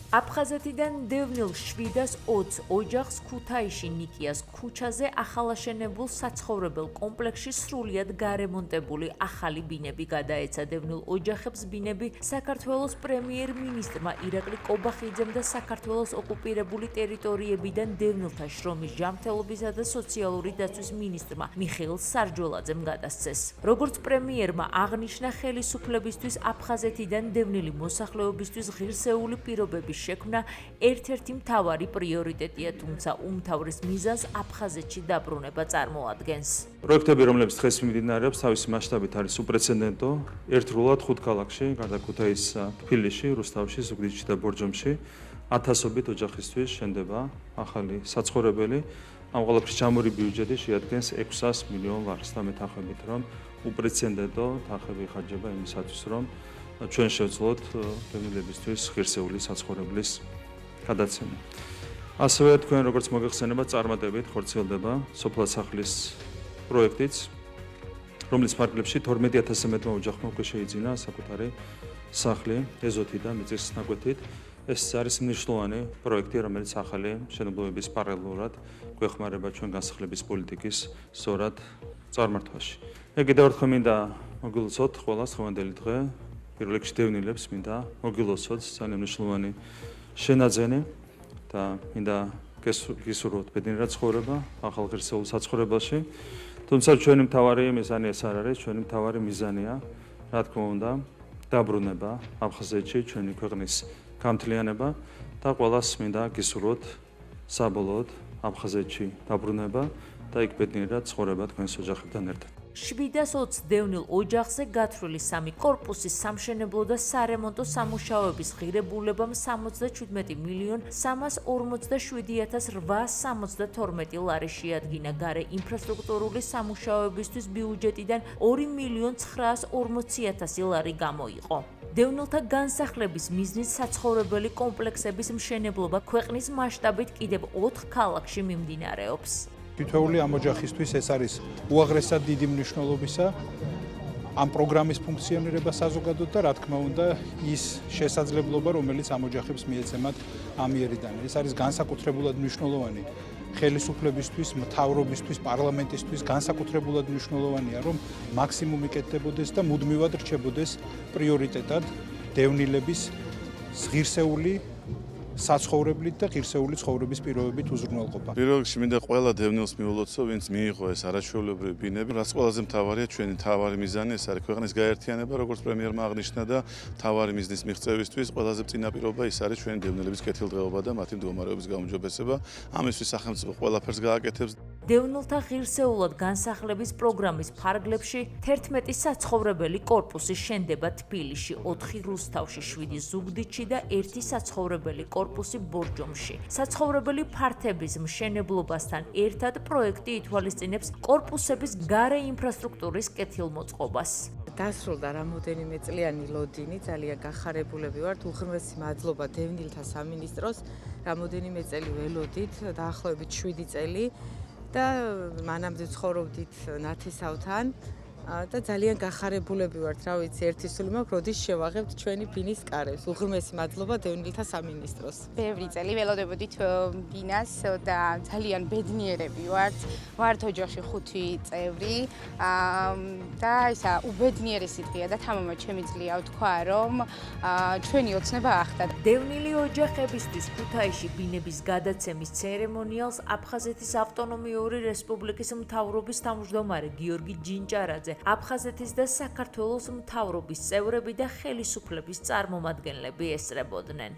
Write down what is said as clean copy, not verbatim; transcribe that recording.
აფხაზეთიდან დევნილ 720 ოჯახს ქუთაისში ნიკიას ქუჩაზე ახალაშენებულ საცხოვრებელ კომპლექსში სრულიად გარემონტებული ახალი ბინები გადაეცა. დევნილ ოჯახებს ბინები საქართველოს პრემიერ-მინისტრმა ირაკლი კობახიძემ და საქართველოს ოკუპირებული ტერიტორიებიდან დევნილთა შრომის ჯანმრთელობისა და სოციალური დაცვის მინისტრმა მიხეილ სარჯველაძემ გადასცეს. როგორც პრემიერმა აღნიშნა, ხელისუფლებისთვის აფხაზეთიდან დევნილი მოსახლეობისთვის ღირსეული პირობების შექმნა ერთ-ერთი მთავარი პრიორიტეტია, თუმცა უმთავრეს მიზანს აფხაზეთში დაბრუნება წარმოადგენს. პროექტები, რომლებიც დღეს მიმდინარეობს, თავისი მასშტაბით არის უპრეცედენტო. ერთდროულად 5 ქალაქში, გარდა ქუთაისისა, თბილისში, რუსთავში, ზუგდიდში და ბორჯომში ათასობით ოჯახისთვის შენდება ახალი საცხოვრებელი. ამ ყველაფრის ჩამორი ბიუჯეტი შეადგენს 600 მილიონ ლარს და მეთანხმებით, რომ უპრეცედენტო თანხები იხარჯება იმისათვის, რომ ჩვენ შევძლოთ დევნილებისთვის ღირსეული საცხოვრებლის გადაცემა. ასევე თქვენ როგორც მოგეხსენება, წარმატებით ხორციელდება სოფლასახლის პროექტიც, რომლის ფარგლებში 12000-ზე მეტმა ოჯახმა უკვე შეიძინა საკუთარი სახლი ეზოთი და მიწის ნაკვეთით. ეს არის მნიშვნელოვანი პროექტი, რომელიც ახალი მშენებლობების პარალელურად გვეხმარება ჩვენ განსახლების პოლიტიკის სწორად წარმართვაში. კიდევ ერთხელ მინდა მოგილოცოთ ყველას დღევანდელი დღე. პირველ რიგში დევნილებს მინდა მოგილოცოთ ძალიან მნიშვნელოვანი შენაძენი და მინდა გისურვოთ ბედნიერი ცხოვრება ახალ ღირსეულ საცხოვრებელში. თუმცა ჩვენი მთავარი მიზანი ეს არ არის, ჩვენი მთავარი მიზანია, რა თქმა უნდა, დაბრუნება აფხაზეთში, ჩვენი ქვეყნის გამთლიანება და ყველას მინდა გისურვოთ საბოლოოდ აფხაზეთში დაბრუნება და იქ ბედნიერად ცხოვრება თქვენს ოჯახებთან ერთად. 720 დევნილ ოჯახზე გათვლილი 3 კორპუსის სამშენებლო და სარემონტო სამუშაოების ღირებულებამ 77 მილიონ 347,872 ლარი შეადგინა. გარე ინფრასტრუქტურული სამუშაოებისთვის ბიუჯეტიდან 2 მილიონ 940,000 ლარი გამოიყო. დევნილთა განსახლების მიზნით საცხოვრებელი კომპლექსების მშენებლობა ქვეყნის მასშტაბით კიდევ 4 ქალაქში მიმდინარეობს. თითოეული ამ ოჯახისთვის ეს არის უაღრესად დიდი მნიშვნელობისა ამ პროგრამის ფუნქციონირება საზოგადოდ და რა თქმა უნდა ის შესაძლებლობა, რომელიც ამ ოჯახებს მიეცემათ ამიერიდან. ეს არის განსაკუთრებულად მნიშვნელოვანი ხელისუფლებისთვის, მთავრობისთვის, პარლამენტისთვის, განსაკუთრებულად მნიშვნელოვანია, რომ მაქსიმუმი კეთდებოდეს და მუდმივად რჩებოდეს პრიორიტეტად დევნილების ღირსეული საცხოვრებლით და ღირსეული ცხოვრების პირობებით უზრუნველყოფა. პირველ რიგში მინდა ყველა დევნილს მიულოცო, ვინც მიიღო ეს არაჩვეულებრივი ბინები. რაც ყველაზე მთავარია, ჩვენი მთავარი მიზანი ეს არის ქვეყნის გაერთიანება, როგორც პრემიერმა აღნიშნა და მთავარი მიზნის მიღწევისთვის ყველაზე წინა პირობა ის არის ჩვენი დევნილების კეთილდღეობა და მათი მდგომარეობის გაუმჯობესება. ამისთვის სახელმწიფო ყველაფერს გააკეთებს. დევნილთა ღირსეულად განსახლების პროგრამის ფარგლებში 11 საცხოვრებელი კორპუსი შენდება თბილისში, 4 რუსთავში, 7 ზუგდიდში და 1 საცხოვრებელი კორპუსი ბორჯომში. საცხოვრებელი ფართების მშენებლობასთან ერთად პროექტი ითვალისწინებს კორპუსების გარე ინფრასტრუქტურის კეთილმოწყობას. დასრულდა რამოდენიმე წლიანი ლოდინი, ძალიან გახარებულები ვართ. უღრმესი მადლობა დევნილთა სამინისტროს. რამოდენიმე წელი ველოდით, დაახლოებით 7 წელი და მანამდე ცხოვრობდით ნათესავთან. და ძალიან გახარებულები ვართ, რა ვიცი, ერთი სული მაქვს, როდის შევაღებთ ჩვენი ბინის კარებს. უღრმესი მადლობა დევნილთა სამინისტროს. ბევრი წელი ველოდებოდით ბინას და ძალიან ბედნიერები ვართ. ვართ ოჯახში 5 წევრი და ისა უბედნიერესი დღეა და თამამად შემიძლია ვთქვა, რომ ჩვენი ოცნება ახდა. დევნილი ოჯახებისთვის ქუთაისში ბინების გადაცემის ცერემონიალს აფხაზეთის ავტონომიური რესპუბლიკის მთავრობის თავმჯდომარე გიორგი ჯინჭარაძე, აფხაზეთის და საქართველოს მთავრობის წევრები და ხელისუფლების წარმომადგენლები ესწრებოდნენ.